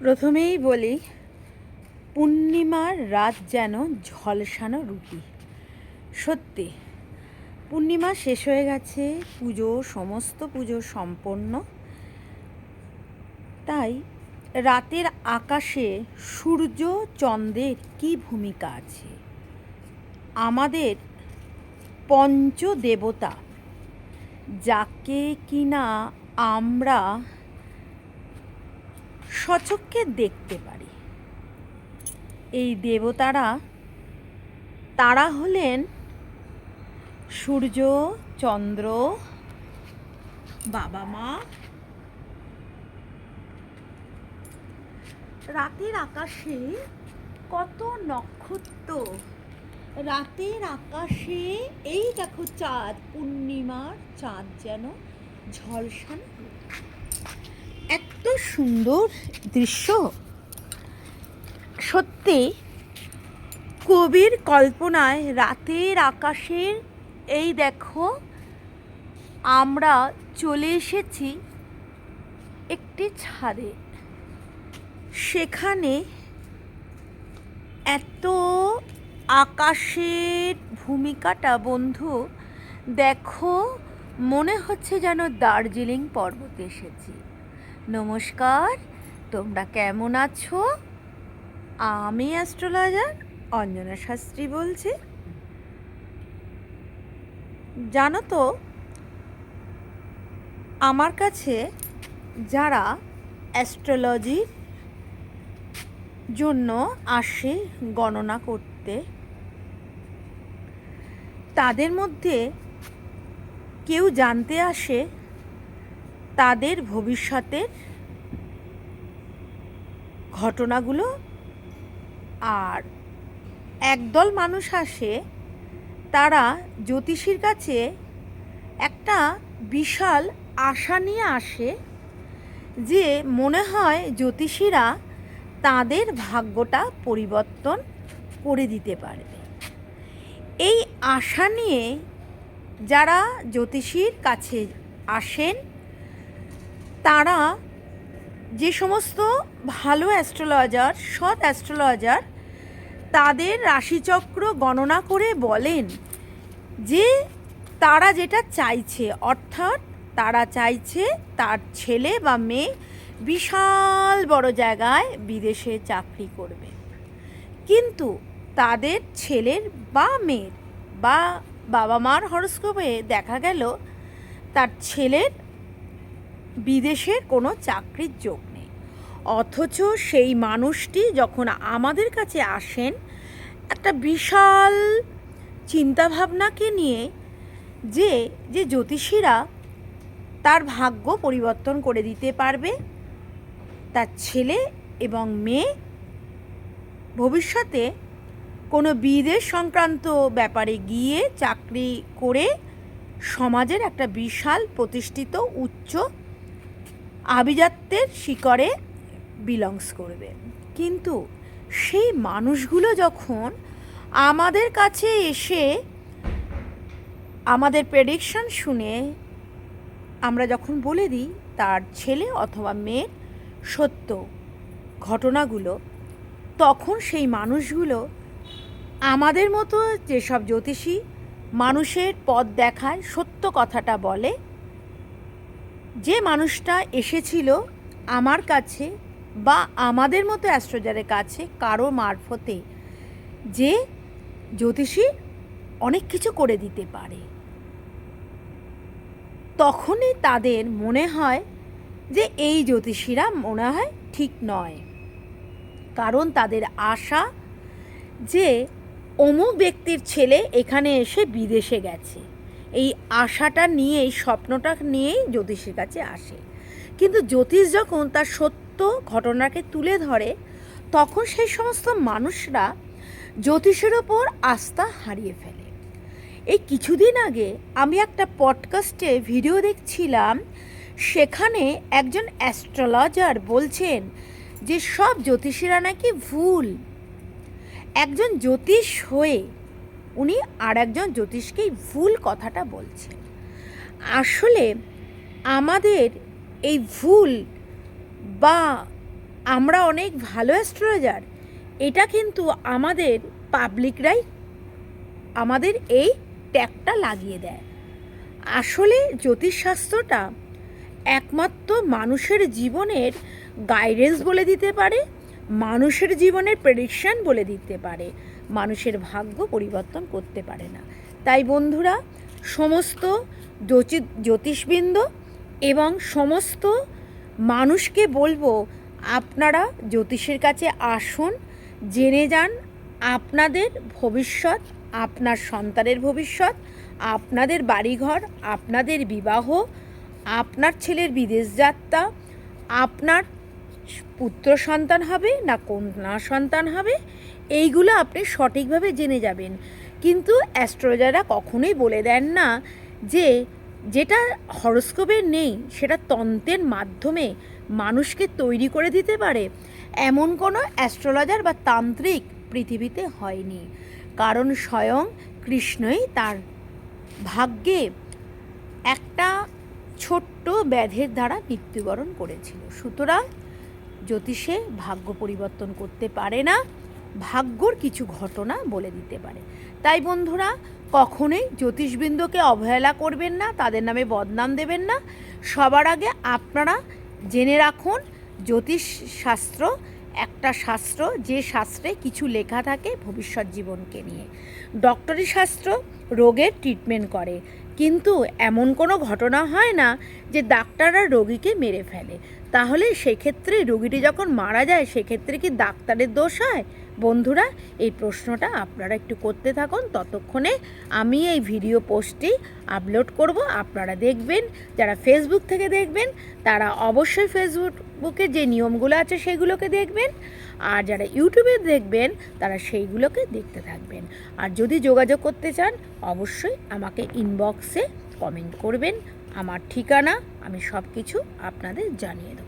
প্রথমেই বলি, পূর্ণিমার রাত যেন ঝলসানো রুটি। সত্যি পূর্ণিমা শেষ হয়ে গেছে, সমস্ত পুজো সম্পন্ন। তাই রাতের আকাশে সূর্য চন্দ্রের কী ভূমিকা আছে? আমাদের পঞ্চদেবতা, যাকে কিনা আমরা সচক্ষে দেখতে পারি, এই দেবতারা তারা হলেন সূর্য, চন্দ্র, বাবা মা। রাতের আকাশে কত নক্ষত্র, রাতের আকাশে এই দেখো চাঁদ, পূর্ণিমার চাঁদ যেন ঝলসানো। এত সুন্দর দৃশ্য, সত্যি কবির কল্পনায় রাতের আকাশের এই দেখো আমরা চলে এসেছি একটি ছাদে। সেখানে এত আকাশের ভূমিকাটা বন্ধু দেখো, মনে হচ্ছে যেন দার্জিলিং পর্বতে এসেছি। নমস্কার, তোমরা কেমন আছো? আমি অ্যাস্ট্রোলজার অঞ্জনা শাস্ত্রী বলছি। জানো তো, আমার কাছে যারা অ্যাস্ট্রোলজির জন্য আসে গণনা করতে, তাদের মধ্যে কেউ জানতে আসে তাদের ভবিষ্যতের ঘটনাগুলো, আর একদল মানুষ আসে তারা জ্যোতিষীর কাছে একটা বিশাল আশা নিয়ে আসে যে মনে হয় জ্যোতিষীরা তাদের ভাগ্যটা পরিবর্তন করে দিতে পারবে। এই আশা নিয়ে যারা জ্যোতিষীর কাছে আসেন, তারা যে সমস্ত ভালো অ্যাস্ট্রোলজার, সৎ অ্যাস্ট্রোলজার, তাদের রাশিচক্র গণনা করে বলেন যে তারা যেটা চাইছে, অর্থাৎ তারা চাইছে তার ছেলে বা মেয়ে বিশাল বড় জায়গায় বিদেশে চাকরি করবে, কিন্তু তাদের ছেলের বা মেয়ের বা বাবা মার হরস্কোপে দেখা গেল তার ছেলের বিদেশের কোনো চাকরির যোগ নেই। অথচ সেই মানুষটি যখন আমাদের কাছে আসেন একটা বিশাল চিন্তাভাবনাকে নিয়ে, যে জ্যোতিষীরা তার ভাগ্য পরিবর্তন করে দিতে পারবে, তার ছেলে এবং মেয়ে ভবিষ্যতে কোনো বিদেশ সংক্রান্ত ব্যাপারে গিয়ে চাকরি করে সমাজের একটা বিশাল প্রতিষ্ঠিত উচ্চ আভিজাত্যের শিকড়ে বিলংস করবে। কিন্তু সেই মানুষগুলো যখন আমাদের কাছে এসে আমাদের প্রেডিকশন শুনে আমরা যখন বলে দিই তার ছেলে অথবা মেয়ের সত্য ঘটনাগুলো, তখন সেই মানুষগুলো আমাদের মতো যেসব জ্যোতিষী মানুষের পথ দেখায়, সত্য কথাটা বলে, যে মানুষটা এসেছিল আমার কাছে বা আমাদের মতো অ্যাস্ট্রোলজারের কাছে কারো মারফতে, যে জ্যোতিষী অনেক কিছু করে দিতে পারে, তখনই তাদের মনে হয় যে এই জ্যোতিষীরা মনে হয় ঠিক নয়। কারণ তাদের আশা যে অমুক ব্যক্তির ছেলে এখানে এসে বিদেশে গেছে, এই আশাটা নিয়েই, স্বপ্নটা নিয়েই জ্যোতিষীর কাছে আসে। কিন্তু জ্যোতিষ যখন তার সত্য ঘটনাকে তুলে ধরে, তখন সেই সমস্ত মানুষরা জ্যোতিষের ওপর আস্থা হারিয়ে ফেলে। এই কিছুদিন আগে আমি একটা পডকাস্টে ভিডিও দেখছিলাম, সেখানে একজন অ্যাস্ট্রোলজার বলছেন যে সব জ্যোতিষীরা নাকি ভুল। একজন জ্যোতিষ হয়ে উনি আর একজন জ্যোতিষকেই ভুল কথাটা বলছেন। আসলে আমাদের এই ভুল বা আমরা অনেক ভালো অ্যাস্ট্রোলজার, এটা কিন্তু আমাদের পাবলিকরাই আমাদের এই ট্যাগটা লাগিয়ে দেয়। আসলে জ্যোতিষশাস্ত্রটা একমাত্র মানুষের জীবনের গাইডেন্স বলে দিতে পারে, মানুষের জীবনের প্রেডিকশান বলে দিতে পারে, মানুষের ভাগ্য পরিবর্তন করতে পারে না। তাই বন্ধুরা, সমস্ত জ্যোতিষবৃন্দ এবং সমস্ত মানুষকে বলবো, আপনারা জ্যোতিষের কাছে আসুন, জেনে যান আপনাদের ভবিষ্যৎ, আপনার সন্তানের ভবিষ্যৎ, আপনাদের বাড়িঘর, আপনাদের বিবাহ, আপনার ছেলের বিদেশ যাত্রা, আপনার পুত্র সন্তান হবে না কন্যা সন্তান হবে, এইগুলো আপনি সঠিকভাবে জেনে যাবেন। কিন্তু অ্যাস্ট্রোলজাররা কখনোই বলে দেন না যে যেটা হরোস্কোপে নেই সেটা তন্ত্রের মাধ্যমে মানুষকে তৈরি করে দিতে পারে। এমন কোনো অ্যাস্ট্রোলজার বা তান্ত্রিক পৃথিবীতে হয়নি, কারণ স্বয়ং কৃষ্ণই তার ভাগ্যে একটা ছোট্ট ব্যাধের দ্বারা মৃত্যুবরণ করেছিল। সুতরাং জ্যোতিষে ভাগ্য পরিবর্তন করতে পারে না, ভাগ্যর কিছু ঘটনা বলে দিতে পারে। তাই বন্ধুরা, কখনোই জ্যোতিষবৃন্দকে অবহেলা করবেন না, তাদের নামে বদনাম দেবেন না। সবার আগে আপনারা জেনে রাখুন, জ্যোতিষশাস্ত্র একটা শাস্ত্র, যে শাস্ত্রে কিছু লেখা থাকে ভবিষ্যৎ জীবনকে নিয়ে। ডক্টরি শাস্ত্র রোগের ট্রিটমেন্ট করে, কিন্তু এমন কোনো ঘটনা হয় না যে ডাক্তাররা রোগীকে মেরে ফেলে। তাহলে সেক্ষেত্রে রোগীটি যখন মারা যায়, সেক্ষেত্রে কি ডাক্তারের দোষ হয়? বন্ধুরা, এই প্রশ্নটা আপনারা একটু করতে থাকুন, ততক্ষণে আমি এই ভিডিও পোস্টটি আপলোড করব, আপনারা দেখবেন। যারা ফেসবুক থেকে দেখবেন তারা অবশ্যই ফেসবুকের যে নিয়মগুলো আছে সেগুলোকে দেখবেন, আর যারা ইউটিউবে দেখবেন তারা সেইগুলোকে দেখতে থাকবেন। আর যদি যোগাযোগ করতে চান অবশ্যই আমাকে ইনবক্সে কমেন্ট করবেন, আমার ঠিকানা আমি সব কিছু আপনাদের জানিয়ে দেবো।